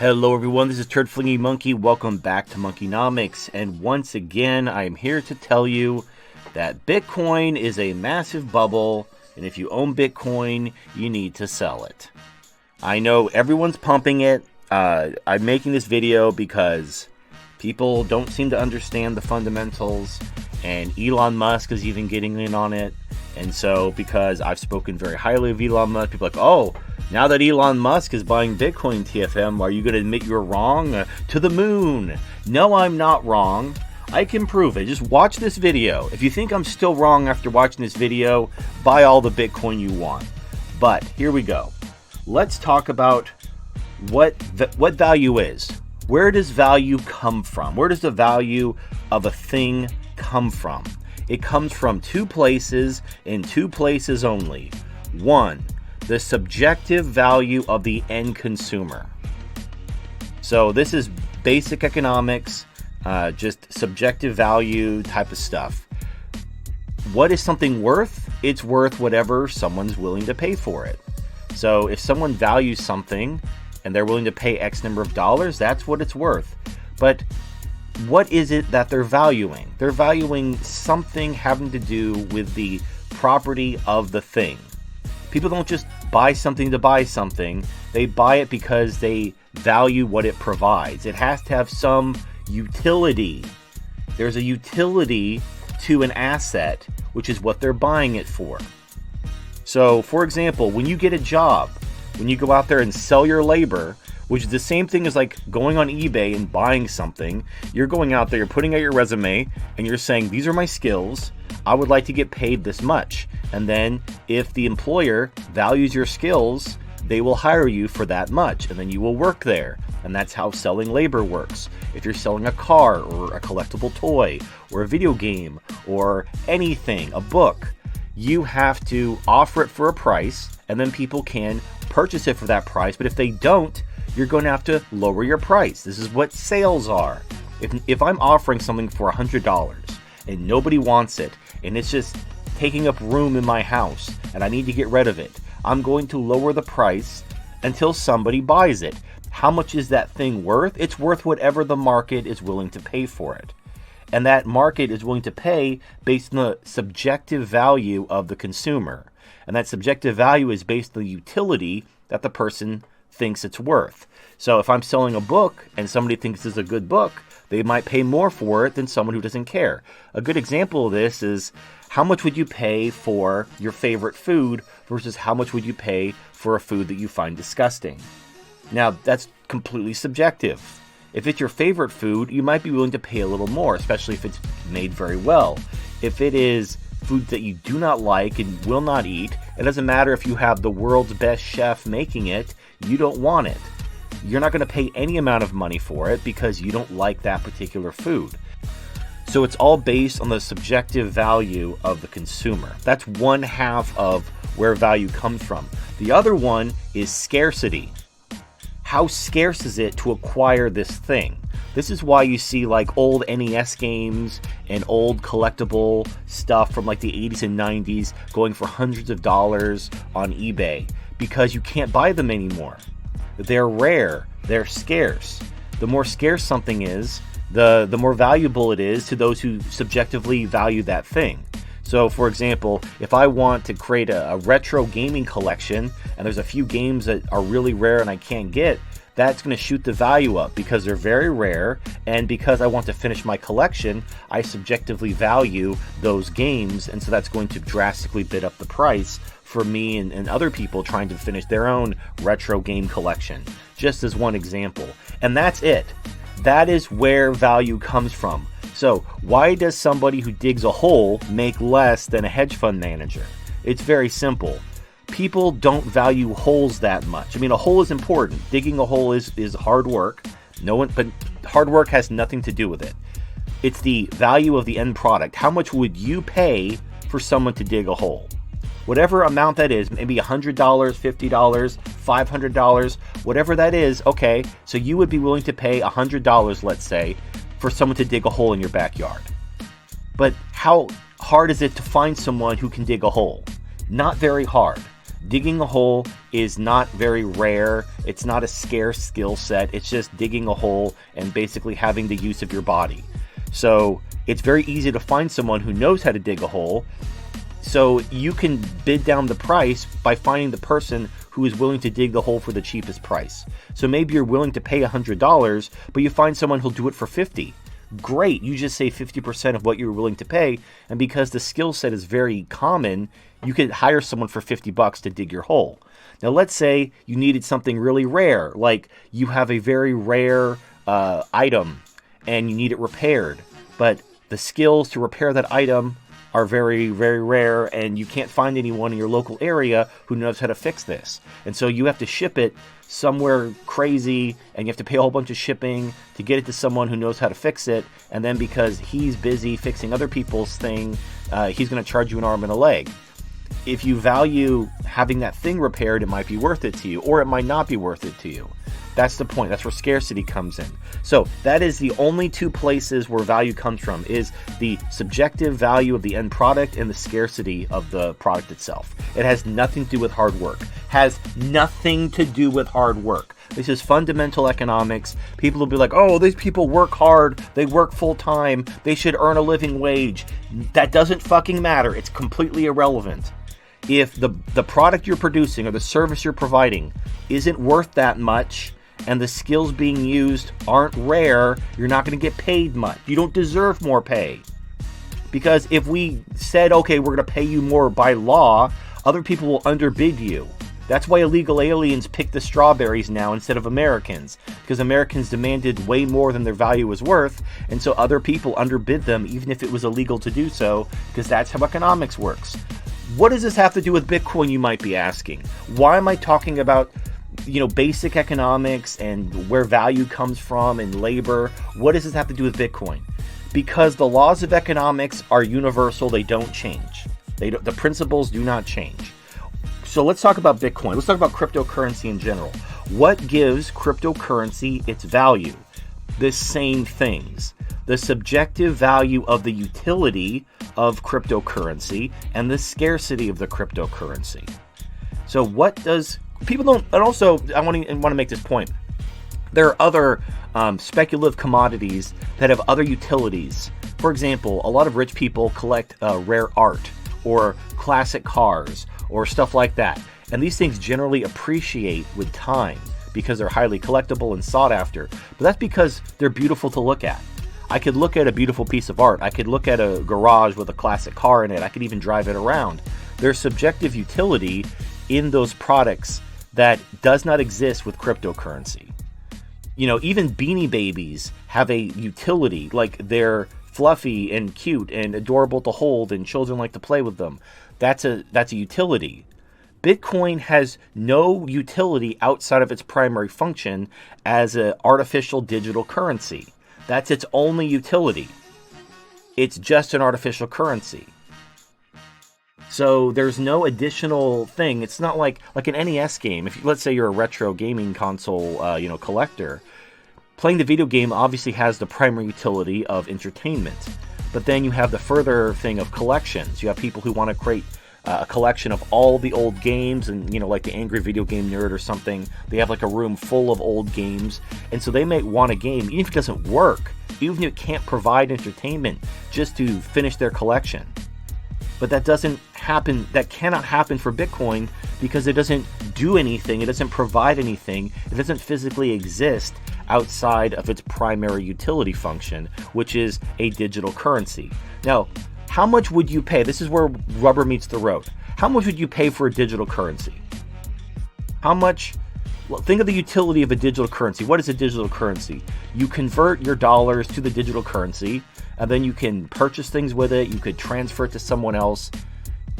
Hello everyone, this is Turd Flinging Monkey. Welcome back to Monkeynomics, and once again I am here to tell you that Bitcoin is a massive bubble, and if you own Bitcoin, you need to sell it. I know everyone's pumping it. I'm making this video because people don't seem to understand the fundamentals, and Elon Musk is even getting in on it. And so because I've spoken very highly of Elon Musk, people are like, oh, now that Elon Musk is buying Bitcoin, TFM, are you going to admit you're wrong? To the moon. No, I'm not wrong. I can prove it. Just watch this video. If you think I'm still wrong after watching this video, buy all the Bitcoin you want. But here we go. Let's talk about what value is. Where does value come from? Where does the value of a thing come from? It comes from two places and two places only. One, the subjective value of the end consumer. So this is basic economics, just subjective value type of stuff. What is something worth? It's worth whatever someone's willing to pay for it. So if someone values something and they're willing to pay X number of dollars, that's what it's worth. But what is it that they're valuing? They're valuing something having to do with the property of the thing. People don't just buy something to buy something. They buy it because they value what it provides. It has to have some utility. There's a utility to an asset, which is what they're buying it for. So, for example, when you get a job, when you go out there and sell your labor, which is the same thing as like going on eBay and buying something, you're going out there, you're putting out your resume, and you're saying, these are my skills, I would like to get paid this much. And then if the employer values your skills, they will hire you for that much, and then you will work there. And that's how selling labor works. If you're selling a car or a collectible toy or a video game or anything, a book, you have to offer it for a price, and then people can purchase it for that price. But if they don't, you're going to have to lower your price. This is what sales are. If I'm offering something for $100 and nobody wants it, and it's just taking up room in my house and I need to get rid of it, I'm going to lower the price until somebody buys it. How much is that thing worth? It's worth whatever the market is willing to pay for it. And that market is willing to pay based on the subjective value of the consumer. And that subjective value is based on the utility that the person thinks it's worth. So if I'm selling a book and somebody thinks it's a good book, they might pay more for it than someone who doesn't care. A good example of this is, how much would you pay for your favorite food versus how much would you pay for a food that you find disgusting? Now, that's completely subjective. If it's your favorite food, you might be willing to pay a little more, especially if it's made very well. If it is food that you do not like and will not eat, it doesn't matter if you have the world's best chef making it, you don't want it. You're not going to pay any amount of money for it because you don't like that particular food. So it's all based on the subjective value of the consumer. That's one half of where value comes from. The other one is scarcity. How scarce is it to acquire this thing? This is why you see like old NES games and old collectible stuff from like the 80s and 90s going for hundreds of dollars on eBay, because you can't buy them anymore. They're rare, they're scarce. The more scarce something is, the more valuable it is to those who subjectively value that thing. So for example, if I want to create a retro gaming collection and there's a few games that are really rare and I can't get, that's going to shoot the value up because they're very rare, and because I want to finish my collection, I subjectively value those games, and so that's going to drastically bid up the price for me and other people trying to finish their own retro game collection, just as one example. And that's it. That is where value comes from. So why does somebody who digs a hole make less than a hedge fund manager? It's very simple. People don't value holes that much. I mean, a hole is important. Digging a hole is hard work. But hard work has nothing to do with it. It's the value of the end product. How much would you pay for someone to dig a hole? Whatever amount that is, maybe $100, $50, $500, whatever that is, okay, so you would be willing to pay $100, let's say, for someone to dig a hole in your backyard. But how hard is it to find someone who can dig a hole? Not very hard. Digging a hole is not very rare. It's not a scarce skill set. It's just digging a hole and basically having the use of your body. So it's very easy to find someone who knows how to dig a hole. So you can bid down the price by finding the person who is willing to dig the hole for the cheapest price. So maybe you're willing to pay $100, but you find someone who'll do it for $50. Great, you just save 50% of what you're willing to pay, and because the skill set is very common, you could hire someone for $50 to dig your hole. Now let's say you needed something really rare, like you have a very rare item and you need it repaired, but the skills to repair that item are very, very rare, and you can't find anyone in your local area who knows how to fix this. And so you have to ship it somewhere crazy, and you have to pay a whole bunch of shipping to get it to someone who knows how to fix it. And then because he's busy fixing other people's thing, he's going to charge you an arm and a leg. If you value having that thing repaired, it might be worth it to you, or it might not be worth it to you. That's the point. That's where scarcity comes in. So that is the only two places where value comes from, is the subjective value of the end product and the scarcity of the product itself. It has nothing to do with hard work. Has nothing to do with hard work. This is fundamental economics. People will be like, oh, these people work hard. They work full time. They should earn a living wage. That doesn't fucking matter. It's completely irrelevant. If the product you're producing or the service you're providing isn't worth that much, and the skills being used aren't rare, you're not going to get paid much. You don't deserve more pay. Because if we said, okay, we're going to pay you more by law, other people will underbid you. That's why illegal aliens pick the strawberries now instead of Americans. Because Americans demanded way more than their value was worth, and so other people underbid them even if it was illegal to do so, because that's how economics works. What does this have to do with Bitcoin, you might be asking? Why am I talking about basic economics and where value comes from and labor? What does this have to do with Bitcoin? Because the laws of economics are universal. They don't change. The principles do not change. So let's talk about Bitcoin. Let's talk about cryptocurrency in general. What gives cryptocurrency its value? The same things. The subjective value of the utility of cryptocurrency and the scarcity of the cryptocurrency. So what does people don't, and also I want to make this point. There are other speculative commodities that have other utilities. For example, a lot of rich people collect rare art or classic cars or stuff like that. And these things generally appreciate with time because they're highly collectible and sought after. But that's because they're beautiful to look at. I could look at a beautiful piece of art. I could look at a garage with a classic car in it. I could even drive it around. There's subjective utility in those products that does not exist with cryptocurrency. Even Beanie Babies have a utility, like they're fluffy and cute and adorable to hold and children like to play with them. That's a utility. Bitcoin has no utility outside of its primary function as an artificial digital currency. That's its only utility. It's just an artificial currency. So there's no additional thing. It's not like an NES game. If let's say you're a retro gaming console, collector, playing the video game obviously has the primary utility of entertainment. But then you have the further thing of collections. You have people who want to create a collection of all the old games, and like the Angry Video Game Nerd or something. They have like a room full of old games, and so they may want a game, even if it doesn't work, even if it can't provide entertainment, just to finish their collection. But that doesn't happen. That cannot happen for Bitcoin because it doesn't do anything. It doesn't provide anything. It doesn't physically exist outside of its primary utility function, which is a digital currency. Now, how much would you pay? This is where rubber meets the road. How much would you pay for a digital currency? How much? Well, think of the utility of a digital currency. What is a digital currency? You convert your dollars to the digital currency, and then you can purchase things with it. You could transfer it to someone else,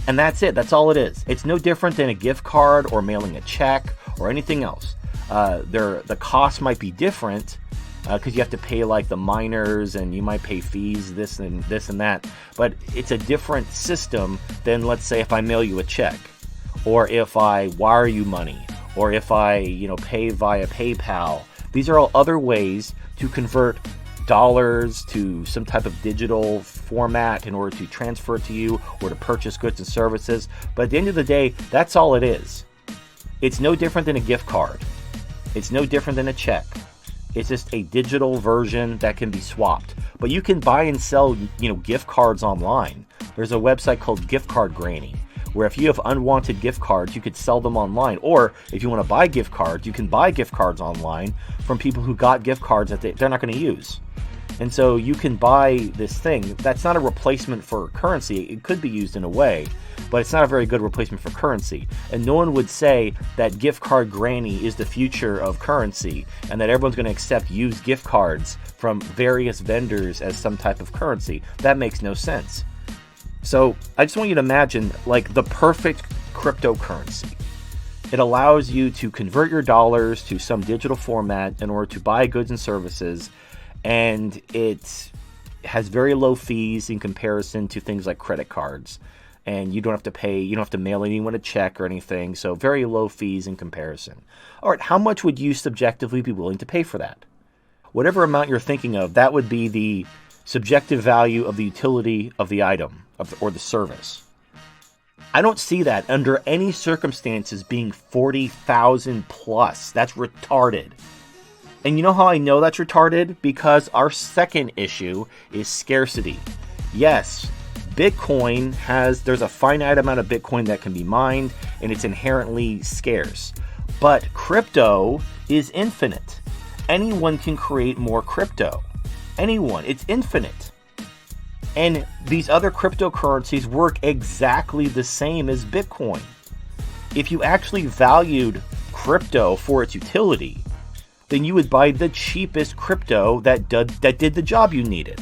and that's it. That's all it is. It's no different than a gift card or mailing a check or anything else. The cost might be different because you have to pay like the miners, and you might pay fees, this and that. But it's a different system than, let's say, if I mail you a check, or if I wire you money, or if I pay via PayPal. These are all other ways to convert dollars to some type of digital format in order to transfer it to you or to purchase goods and services. But at the end of the day, that's all it is. It's no different than a gift card. It's no different than a check. It's just a digital version that can be swapped. But you can buy and sell, gift cards online. There's a website called Gift Card Granny, where if you have unwanted gift cards, you could sell them online. Or if you want to buy gift cards, you can buy gift cards online from people who got gift cards that they're not going to use. And so you can buy this thing. That's not a replacement for currency. It could be used in a way, but it's not a very good replacement for currency. And no one would say that Gift Card Granny is the future of currency and that everyone's going to accept used gift cards from various vendors as some type of currency. That makes no sense. So I just want you to imagine like the perfect cryptocurrency. It allows you to convert your dollars to some digital format in order to buy goods and services, and it has very low fees in comparison to things like credit cards. And you don't have to pay, you don't have to mail anyone a check or anything, so very low fees in comparison. All right, how much would you subjectively be willing to pay for that? Whatever amount you're thinking of, that would be the subjective value of the utility of the item or the service. I don't see that under any circumstances being 40,000 plus. That's retarded. And you know how I know that's retarded? Because our second issue is scarcity. Yes, Bitcoin there's a finite amount of Bitcoin that can be mined, and it's inherently scarce. But crypto is infinite. Anyone can create more crypto. Anyone. It's infinite. And these other cryptocurrencies work exactly the same as Bitcoin. If you actually valued crypto for its utility, then you would buy the cheapest crypto that did the job you needed.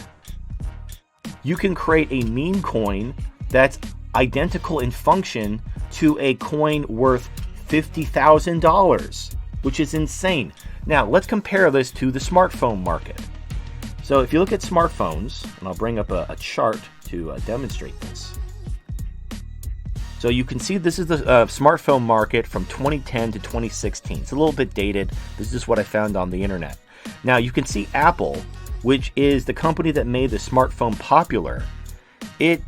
You can create a meme coin that's identical in function to a coin worth $50,000, which is insane. Now, let's compare this to the smartphone market. So if you look at smartphones, and I'll bring up a chart to demonstrate this. So you can see this is the smartphone market from 2010 to 2016. It's a little bit dated. This is just what I found on the internet. Now you can see Apple, which is the company that made the smartphone popular. It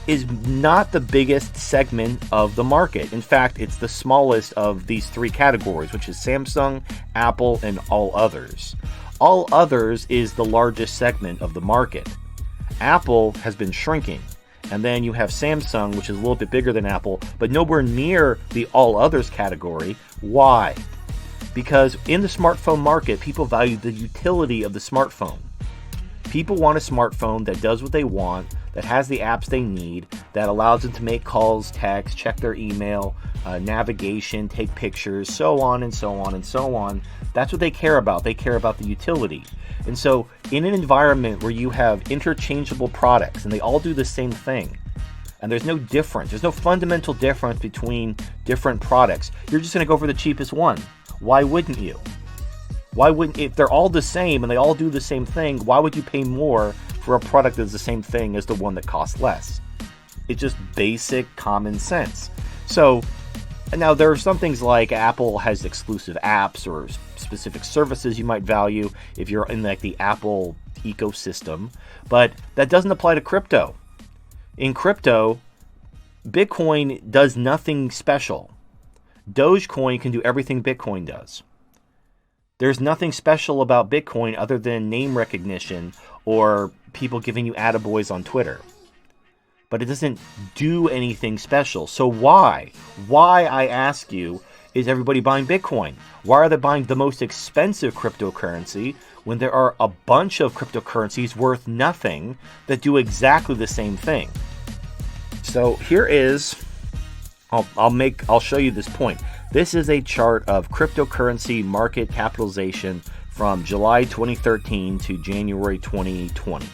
is not the biggest segment of the market. In fact, it's the smallest of these three categories, which is Samsung, Apple, and all others. All others is the largest segment of the market. Apple has been shrinking. And then you have Samsung, which is a little bit bigger than Apple, but nowhere near the all others category. Why? Because in the smartphone market, people value the utility of the smartphone. People want a smartphone that does what they want, that has the apps they need, that allows them to make calls, text, check their email, navigation, take pictures, so on and so on and so on. That's what they care about. They care about the utility. And so in an environment where you have interchangeable products and they all do the same thing, and there's no difference, there's no fundamental difference between different products, you're just going to go for the cheapest one. Why wouldn't you? Why wouldn't, if they're all the same and they all do the same thing, why would you pay more for a product that's the same thing as the one that costs less? It's just basic common sense. So now there are some things like Apple has exclusive apps or specific services you might value if you're in like the Apple ecosystem, but that doesn't apply to crypto. In crypto, Bitcoin does nothing special. Dogecoin can do everything Bitcoin does. There's nothing special about Bitcoin other than name recognition or people giving you attaboys on Twitter. But it doesn't do anything special. So why? Why, I ask you, is everybody buying Bitcoin? Why are they buying the most expensive cryptocurrency when there are a bunch of cryptocurrencies worth nothing that do exactly the same thing? So here is, I'll show you this point. This is a chart of cryptocurrency market capitalization from July 2013 to January 2020.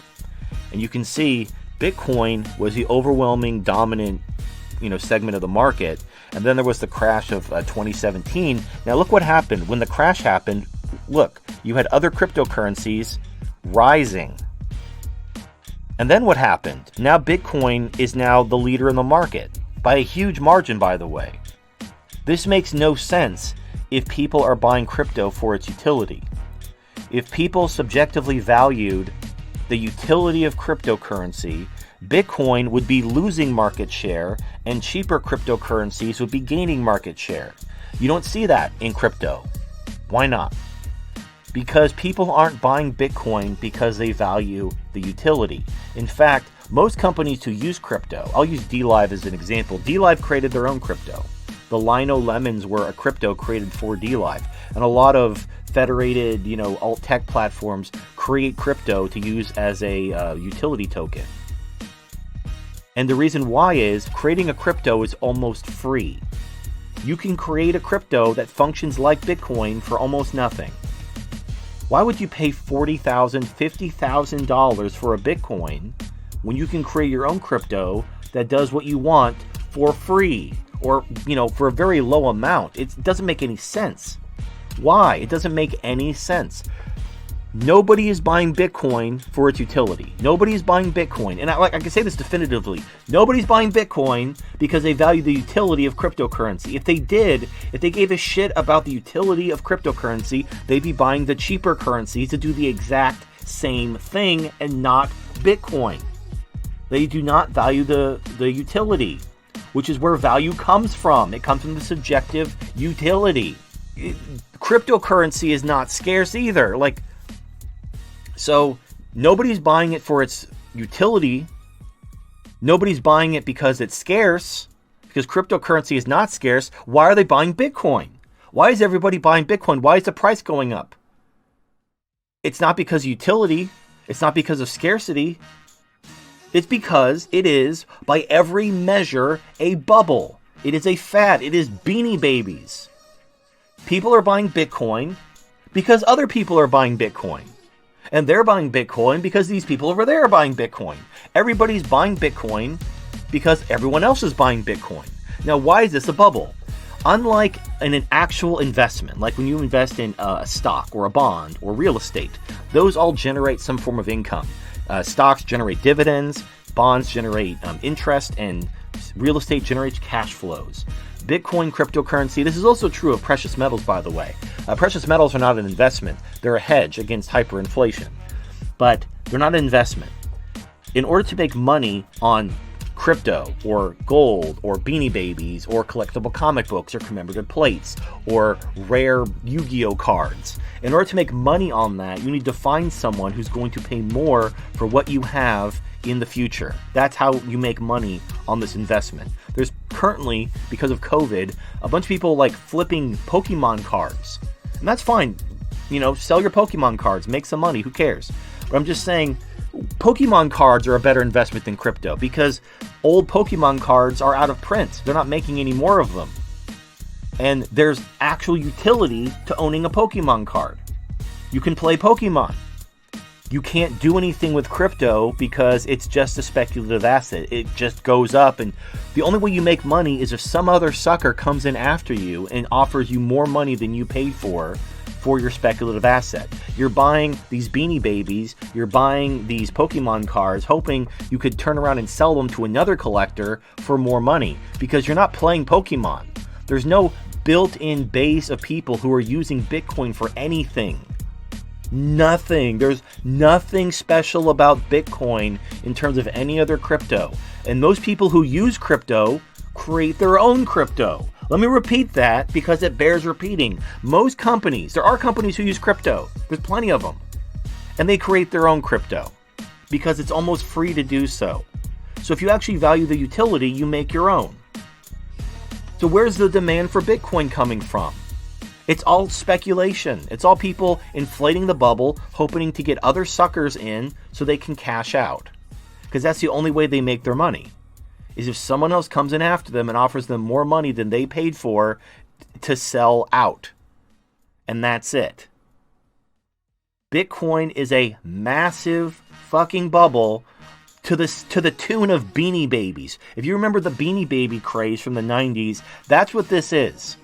And you can see Bitcoin was the overwhelming dominant, segment of the market. And then there was the crash of 2017. Now look what happened. When the crash happened, look, you had other cryptocurrencies rising. And then what happened? Now Bitcoin is now the leader in the market by a huge margin, by the way. This makes no sense if people are buying crypto for its utility. if people subjectively valued the utility of cryptocurrency, Bitcoin would be losing market share and cheaper cryptocurrencies would be gaining market share. You don't see that in crypto. Why not? Because people aren't buying Bitcoin because they value the utility. In fact, most companies who use crypto, I'll use DLive as an example. DLive created their own crypto. The Lino Lemons were a crypto created for DLive. And a lot of federated, alt tech platforms create crypto to use as a utility token. And the reason why is creating a crypto is almost free. You can create a crypto that functions like Bitcoin for almost nothing. Why would you pay $40,000, $50,000 for a Bitcoin when you can create your own crypto that does what you want for free or, for a very low amount? It doesn't make any sense. Why? It doesn't make any sense. Nobody is buying Bitcoin for its utility. Nobody is buying Bitcoin. And I can say this definitively. Nobody's buying Bitcoin because they value the utility of cryptocurrency. If they did, if they gave a shit about the utility of cryptocurrency, they'd be buying the cheaper currencies to do the exact same thing and not Bitcoin. They do not value the utility, which is where value comes from. It comes from the subjective utility. Cryptocurrency is not scarce either. So nobody's buying it for its utility. Nobody's buying it because it's scarce, because cryptocurrency is not scarce. Why are they buying Bitcoin? Why is everybody buying Bitcoin? Why is the price going up? It's not because of utility. It's not because of scarcity. It's because it is, by every measure, a bubble. It is a fad. It is Beanie Babies. People are buying Bitcoin because other people are buying Bitcoin. And they're buying Bitcoin because these people over there are buying Bitcoin. Everybody's buying Bitcoin because everyone else is buying Bitcoin. Now, why is this a bubble? Unlike an actual investment, like when you invest in a stock or a bond or real estate, those all generate some form of income. Stocks generate dividends, bonds generate interest, and real estate generates cash flows. Bitcoin, cryptocurrency, this is also true of precious metals, by the way. Precious metals are not an investment. They're a hedge against hyperinflation. But they're not an investment. In order to make money on crypto or gold or Beanie Babies or collectible comic books or commemorative plates or rare Yu-Gi-Oh cards, in order to make money on that, you need to find someone who's going to pay more for what you have in the future. That's how you make money on this investment. There's currently, because of COVID, a bunch of people flipping Pokemon cards. And that's fine. Sell your Pokemon cards, make some money, who cares? But I'm just saying, Pokemon cards are a better investment than crypto because old Pokemon cards are out of print. They're not making any more of them. And there's actual utility to owning a Pokemon card. You can play Pokemon. You can't do anything with crypto because it's just a speculative asset. It just goes up, and the only way you make money is if some other sucker comes in after you and offers you more money than you paid for your speculative asset. You're buying these Beanie Babies, you're buying these Pokemon cards, hoping you could turn around and sell them to another collector for more money because you're not playing Pokemon. There's no built-in base of people who are using Bitcoin for anything. Nothing. There's nothing special about Bitcoin in terms of any other crypto. And most people who use crypto create their own crypto. Let me repeat that because it bears repeating. Most companies, there are companies who use crypto. There's plenty of them. And they create their own crypto because it's almost free to do so. So if you actually value the utility, you make your own. So where's the demand for Bitcoin coming from? It's all speculation. It's all people inflating the bubble, hoping to get other suckers in so they can cash out. Because that's the only way they make their money, is if someone else comes in after them and offers them more money than they paid for to sell out. And that's it. Bitcoin is a massive fucking bubble to the tune of Beanie Babies. If you remember the Beanie Baby craze from the 90s, that's what this is.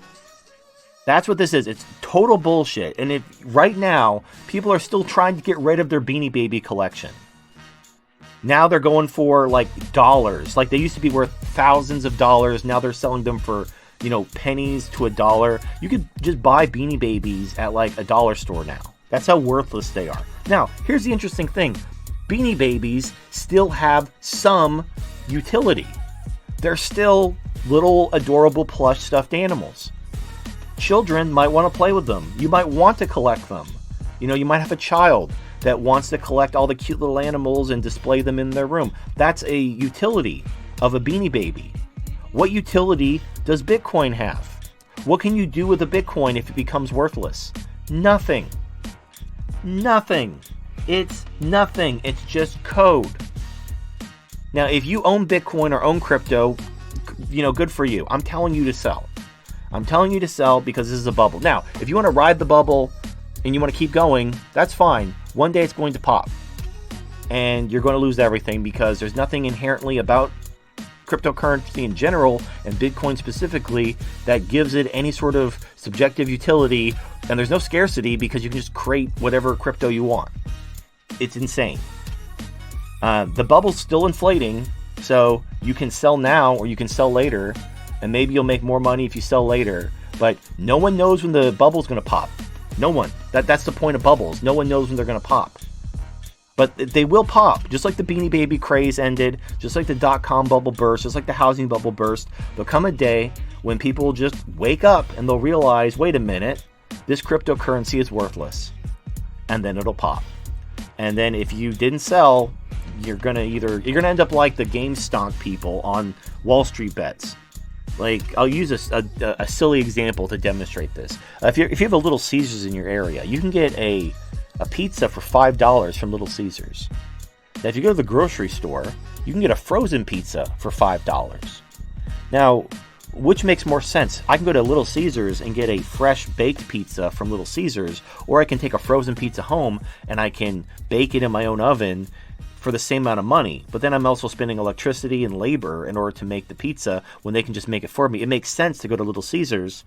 That's what this is. It's total bullshit. And if right now, people are still trying to get rid of their Beanie Baby collection. Now they're going for dollars. They used to be worth thousands of dollars. Now they're selling them for, pennies to $1. You could just buy Beanie Babies at a dollar store now. That's how worthless they are. Now, here's the interesting thing. Beanie Babies still have some utility. They're still little adorable plush stuffed animals. Children might want to play with them. You might want to collect them. You know, you might have a child that wants to collect all the cute little animals and display them in their room. That's a utility of a Beanie Baby. What utility does Bitcoin have? What can you do with a Bitcoin if it becomes worthless? Nothing. Nothing. It's nothing. It's just code. Now, if you own Bitcoin or own crypto, you know, good for you. I'm telling you to sell. I'm telling you to sell because this is a bubble. Now, if you want to ride the bubble and you want to keep going, that's fine. One day it's going to pop. And you're going to lose everything because there's nothing inherently about cryptocurrency in general and Bitcoin specifically that gives it any sort of subjective utility. And there's no scarcity because you can just create whatever crypto you want. It's insane. The bubble's still inflating, so you can sell now or you can sell later, and maybe you'll make more money if you sell later. But no one knows when the bubble's going to pop. No one. That's the point of bubbles. No one knows when they're going to pop. But they will pop, just like the Beanie Baby craze ended, just like the dot-com bubble burst, just like the housing bubble burst. There'll come a day when people will just wake up and they'll realize, wait a minute, this cryptocurrency is worthless. And then it'll pop. And then if you didn't sell, you're gonna end up like the GameStonk people on Wall Street bets. Like, I'll use a silly example to demonstrate this. If you have a Little Caesars in your area, you can get a pizza for $5 from Little Caesars. Now, if you go to the grocery store, you can get a frozen pizza for $5. Now, which makes more sense? I can go to Little Caesars and get a fresh baked pizza from Little Caesars, or I can take a frozen pizza home and I can bake it in my own oven for the same amount of money. But then I'm also spending electricity and labor in order to make the pizza when they can just make it for me. It makes sense to go to Little Caesars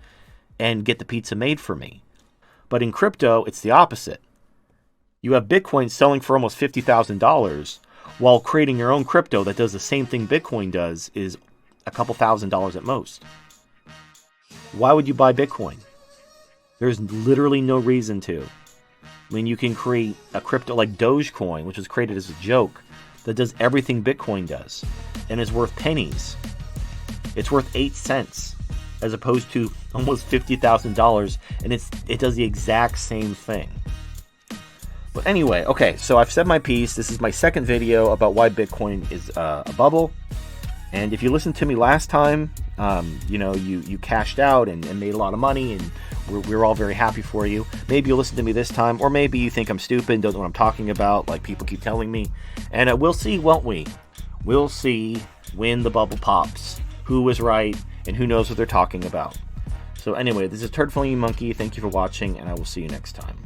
and get the pizza made for me. But in crypto, it's the opposite. You have Bitcoin selling for almost $50,000, while creating your own crypto that does the same thing Bitcoin does is a couple $1,000s at most. Why would you buy Bitcoin? There's literally no reason to. I mean, you can create a crypto like Dogecoin, which was created as a joke, that does everything Bitcoin does and is worth pennies. It's worth 8 cents as opposed to almost $50,000, and it does the exact same thing. But anyway, okay, so I've said my piece. This is my second video about why Bitcoin is a bubble. And if you listened to me last time, you cashed out and made a lot of money, and we're all very happy for you. Maybe you'll listen to me this time, or maybe you think I'm stupid and don't know what I'm talking about, like people keep telling me. And we'll see, won't we? We'll see when the bubble pops, who was right, and who knows what they're talking about. So anyway, this is Turd Flinging Monkey. Thank you for watching, and I will see you next time.